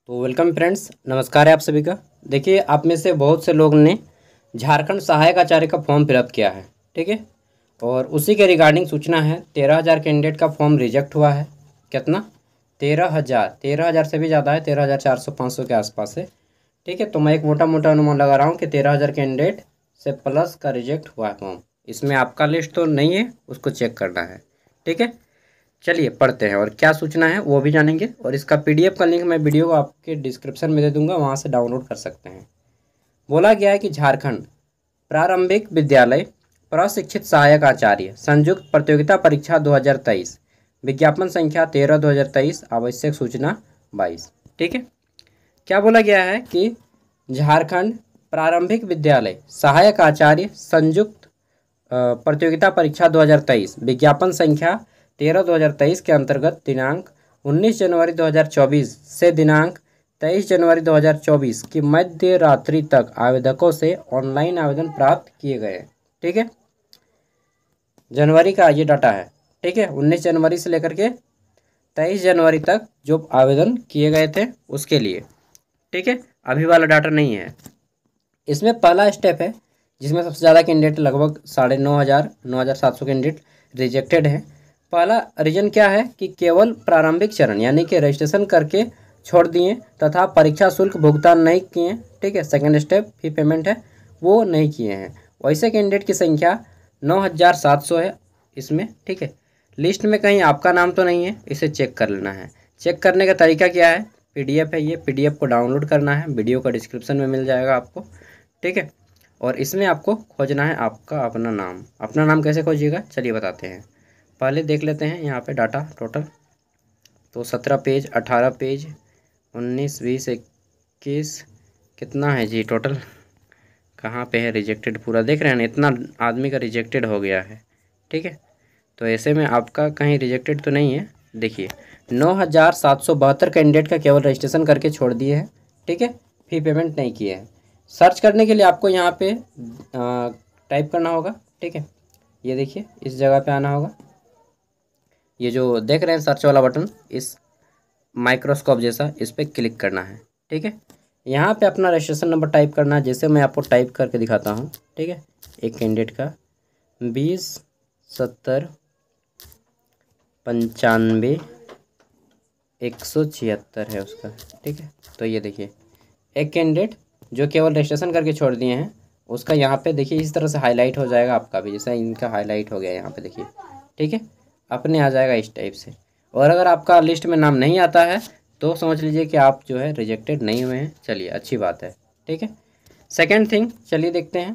तो welcome friends, नमस्कार है आप सभी का। देखिए, आप में से बहुत से लोग ने झारखंड सहायक आचार्य का फॉर्म फिलअप किया है, ठीक है। और उसी के रिगार्डिंग सूचना है, 13,000 कैंडिडेट का फॉर्म रिजेक्ट हुआ है। कितना? 13,000 से भी ज़्यादा है, 13,400-500 के आसपास है, ठीक है। तो मैं एक मोटा मोटा अनुमान लगा रहा हूँ कि 13,000 कैंडिडेट से प्लस का रिजेक्ट हुआ है फॉर्म। इसमें आपका लिस्ट तो नहीं है, उसको चेक करना है, ठीक है। चलिए पढ़ते हैं और क्या सूचना है वो भी जानेंगे। और इसका पीडीएफ का लिंक मैं वीडियो को आपके डिस्क्रिप्शन में दे दूंगा, वहाँ से डाउनलोड कर सकते हैं। बोला गया है कि झारखंड प्रारंभिक विद्यालय प्रशिक्षित सहायक आचार्य संयुक्त प्रतियोगिता परीक्षा 2023, विज्ञापन संख्या 13/2023, आवश्यक सूचना 22, ठीक है। क्या बोला गया है कि झारखंड प्रारंभिक विद्यालय सहायक आचार्य संयुक्त प्रतियोगिता परीक्षा 2023, विज्ञापन संख्या 13/2023 के अंतर्गत दिनांक 19 जनवरी 2024 से दिनांक 23 जनवरी 2024 की मध्य रात्रि तक आवेदकों से ऑनलाइन आवेदन प्राप्त किए गए, ठीक है। जनवरी का ये डाटा है, ठीक है। 19 जनवरी से लेकर के 23 जनवरी तक जो आवेदन किए गए थे उसके लिए, ठीक है। अभी वाला डाटा नहीं है। इसमें पहला स्टेप है जिसमें सबसे ज़्यादा कैंडिडेट लगभग 9,500 कैंडिडेट रिजेक्टेड हैं। पहला रीजन क्या है कि केवल प्रारंभिक चरण यानी कि रजिस्ट्रेशन करके छोड़ दिए तथा परीक्षा शुल्क भुगतान नहीं किए, ठीक है। सेकंड स्टेप फी पेमेंट है वो नहीं किए हैं। वैसे कैंडिडेट की संख्या 9,700 है इसमें, ठीक है। लिस्ट में कहीं आपका नाम तो नहीं है, इसे चेक कर लेना है। चेक करने का तरीका क्या है? पीडीएफ है, ये पीडीएफ को डाउनलोड करना है, वीडियो का डिस्क्रिप्शन में मिल जाएगा आपको, ठीक है। और इसमें आपको खोजना है आपका अपना नाम। अपना नाम कैसे खोजिएगा चलिए बताते हैं। पहले देख लेते हैं यहाँ पे डाटा टोटल। तो 17 पेज, 18 पेज, 19, 20, 21, कितना है जी टोटल? कहाँ पे है रिजेक्टेड? पूरा देख रहे हैं ना, इतना आदमी का रिजेक्टेड हो गया है, ठीक है। तो ऐसे में आपका कहीं रिजेक्टेड तो नहीं है। देखिए 9,772 कैंडिडेट का केवल रजिस्ट्रेशन करके छोड़ दिए हैं, ठीक है। फी पेमेंट नहीं किए हैं। सर्च करने के लिए आपको यहाँ पे टाइप करना होगा, ठीक है। ये देखिए इस जगह पे आना होगा। ये जो देख रहे हैं सर्च वाला बटन, इस माइक्रोस्कोप जैसा, इस पर क्लिक करना है, ठीक है। यहाँ पे अपना रजिस्ट्रेशन नंबर टाइप करना है, जैसे मैं आपको टाइप करके दिखाता हूँ, ठीक है। एक कैंडिडेट का 20 70 95 176 है उसका, ठीक है। तो ये देखिए एक कैंडिडेट जो केवल रजिस्ट्रेशन करके छोड़ दिए हैं उसका यहाँ पे देखिए इस तरह से हाईलाइट हो जाएगा आपका भी, जैसा इनका हाईलाइट हो गया यहाँ पे देखिए, ठीक है। अपने आ जाएगा इस टाइप से। और अगर आपका लिस्ट में नाम नहीं आता है तो समझ लीजिए कि आप जो है रिजेक्टेड नहीं हुए हैं। चलिए अच्छी बात है, ठीक है। सेकेंड थिंग चलिए देखते हैं।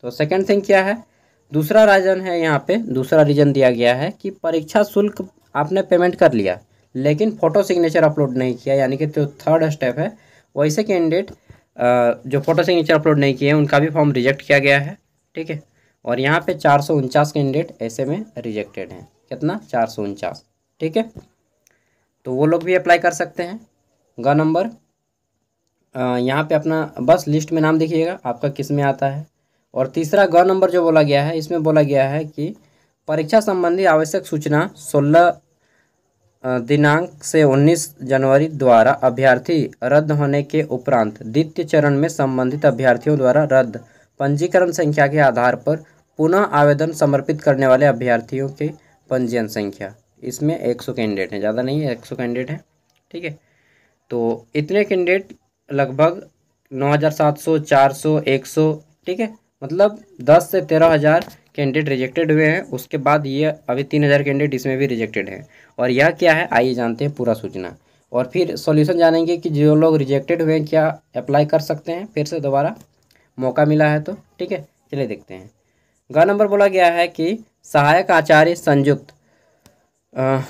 तो सेकेंड थिंग क्या है? दूसरा रीजन है, यहाँ पे दूसरा रीजन दिया गया है कि परीक्षा शुल्क आपने पेमेंट कर लिया लेकिन फ़ोटो सिग्नेचर अपलोड नहीं किया, यानी कि जो थर्ड स्टेप है वैसे कैंडिडेट जो फोटो सिग्नेचर अपलोड नहीं किए हैं उनका भी फॉर्म रिजेक्ट किया गया है, ठीक है। और यहाँ पे 449 कैंडिडेट ऐसे में रिजेक्टेड हैं। कितना? 449, ठीक है। तो वो लोग भी अप्लाई कर सकते हैं। ग नंबर यहाँ पे अपना बस लिस्ट में नाम देखिएगा आपका किस में आता है। और तीसरा ग नंबर जो बोला गया है, इसमें बोला गया है कि परीक्षा संबंधी आवश्यक सूचना 16 दिनांक से 19 जनवरी द्वारा अभ्यर्थी रद्द होने के उपरांत द्वितीय चरण में संबंधित अभ्यर्थियों द्वारा रद्द पंजीकरण संख्या के आधार पर पुनः आवेदन समर्पित करने वाले अभ्यर्थियों की पंजीयन संख्या। इसमें 100 कैंडिडेट हैं, ज़्यादा नहीं है, 100 कैंडिडेट हैं, ठीक है। तो इतने कैंडिडेट लगभग 9,700, 400, 100, ठीक है। मतलब 10 से 13,000 कैंडिडेट रिजेक्टेड हुए हैं। उसके बाद ये अभी 3,000 कैंडिडेट इसमें भी रिजेक्टेड हैं। और यह क्या है आइए जानते हैं पूरा सूचना, और फिर सॉल्यूशन जानेंगे कि जो लोग रिजेक्टेड हुए हैं क्या अप्लाई कर सकते हैं फिर से दोबारा मौका मिला है तो, ठीक है। चलिए देखते हैं। ग नंबर बोला गया है कि सहायक आचार्य संयुक्त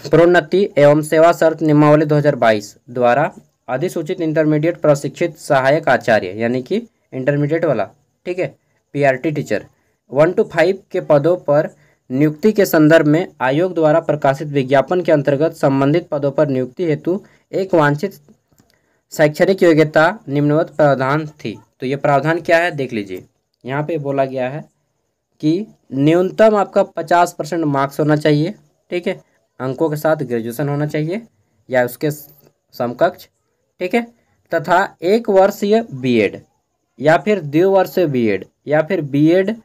प्रोन्नति एवं सेवा शर्त नियमावली 2022 द्वारा अधिसूचित इंटरमीडिएट प्रशिक्षित सहायक आचार्य यानी कि इंटरमीडिएट वाला, ठीक है, पीआरटी टीचर 1 to 5 के पदों पर नियुक्ति के संदर्भ में आयोग द्वारा प्रकाशित विज्ञापन के अंतर्गत संबंधित पदों पर नियुक्ति हेतु एक वांछित शैक्षणिक योग्यता निम्नवत प्रावधान थी। तो ये प्रावधान क्या है देख लीजिए। यहाँ पे बोला गया है कि न्यूनतम आपका 50% मार्क्स होना चाहिए, ठीक है। अंकों के साथ ग्रेजुएशन होना चाहिए या उसके समकक्ष, ठीक है। तथा 1 वर्षीय बीएड या फिर 2 वर्षीय बीएड या फिर बीएड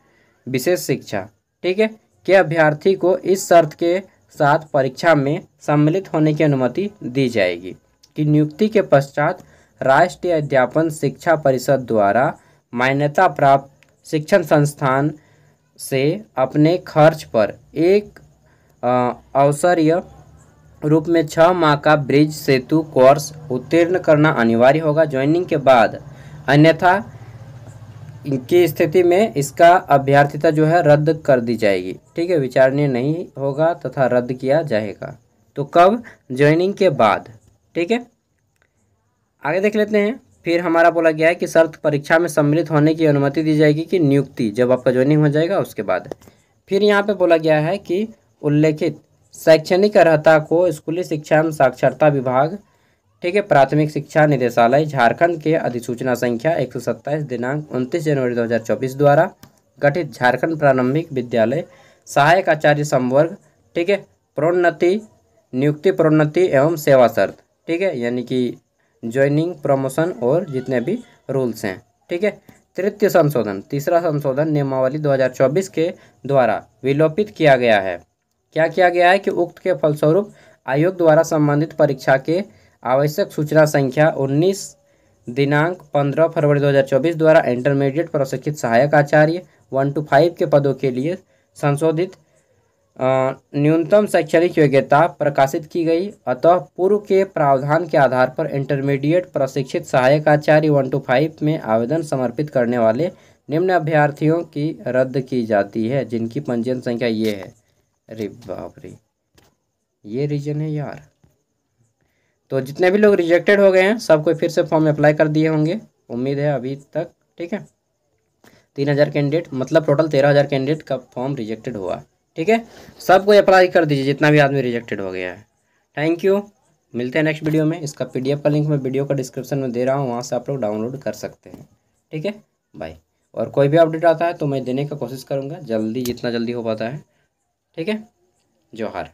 विशेष शिक्षा, ठीक है, के अभ्यर्थी को इस शर्त के साथ परीक्षा में सम्मिलित होने की अनुमति दी जाएगी कि नियुक्ति के पश्चात राष्ट्रीय अध्यापन शिक्षा परिषद द्वारा मान्यता प्राप्त शिक्षण संस्थान से अपने खर्च पर एक अवसरीय रूप में 6 माह का ब्रिज सेतु कोर्स उत्तीर्ण करना अनिवार्य होगा ज्वाइनिंग के बाद, अन्यथा की स्थिति में इसका अभ्यर्थिता जो है रद्द कर दी जाएगी, ठीक है, विचारणीय नहीं होगा तथा रद्द किया जाएगा। तो कब? ज्वाइनिंग के बाद, ठीक है। आगे देख लेते हैं। फिर हमारा बोला गया है कि शर्त परीक्षा में सम्मिलित होने की अनुमति दी जाएगी कि नियुक्ति जब आपका ज्वाइनिंग हो जाएगा उसके बाद। फिर यहाँ पे बोला गया है कि उल्लेखित शैक्षणिक अर्हता को स्कूली शिक्षा एवं साक्षरता विभाग, ठीक है, प्राथमिक शिक्षा निदेशालय झारखंड के अधिसूचना संख्या 127 दिनांक 29 जनवरी 2024 द्वारा गठित झारखंड प्रारंभिक विद्यालय सहायक आचार्य संवर्ग, ठीक है, प्रोन्नति, नियुक्ति, प्रोन्नति एवं सेवा शर्त, ठीक है, यानी कि ज्वाइनिंग, प्रमोशन और जितने भी रूल्स हैं, ठीक है। तृतीय संशोधन, तीसरा संशोधन नियमावली 2024 के द्वारा विलोपित किया गया है। क्या किया गया है कि उक्त के फलस्वरूप आयोग द्वारा संबंधित परीक्षा के आवश्यक सूचना संख्या 19 दिनांक 15 फरवरी 2024 द्वारा इंटरमीडिएट प्रशिक्षित सहायक आचार्य 1 to 5 के पदों के लिए संशोधित न्यूनतम शैक्षणिक योग्यता प्रकाशित की गई। अतः पूर्व के प्रावधान के आधार पर इंटरमीडिएट प्रशिक्षित सहायक आचार्य 1 to 5 में आवेदन समर्पित करने वाले निम्न अभ्यर्थियों की रद्द की जाती है जिनकी पंजीयन संख्या ये है। अरे बाप रे, ये रीजन है यार। तो जितने भी लोग रिजेक्टेड हो गए हैं सबको फिर से फॉर्म अप्लाई कर दिए होंगे, उम्मीद है अभी तक, ठीक है। 3000 कैंडिडेट, मतलब टोटल 13000 कैंडिडेट का फॉर्म रिजेक्टेड हुआ, ठीक है। सबको अप्लाई कर दीजिए जितना भी आदमी रिजेक्टेड हो गया है। थैंक यू, मिलते हैं नेक्स्ट वीडियो में। इसका PDF का लिंक मैं वीडियो का डिस्क्रिप्शन में दे रहा हूँ, वहाँ से आप लोग डाउनलोड कर सकते हैं, ठीक है। बाय। और कोई भी अपडेट आता है तो मैं देने का कोशिश करूँगा जल्दी, जितना जल्दी हो पाता है, ठीक है। जोहार।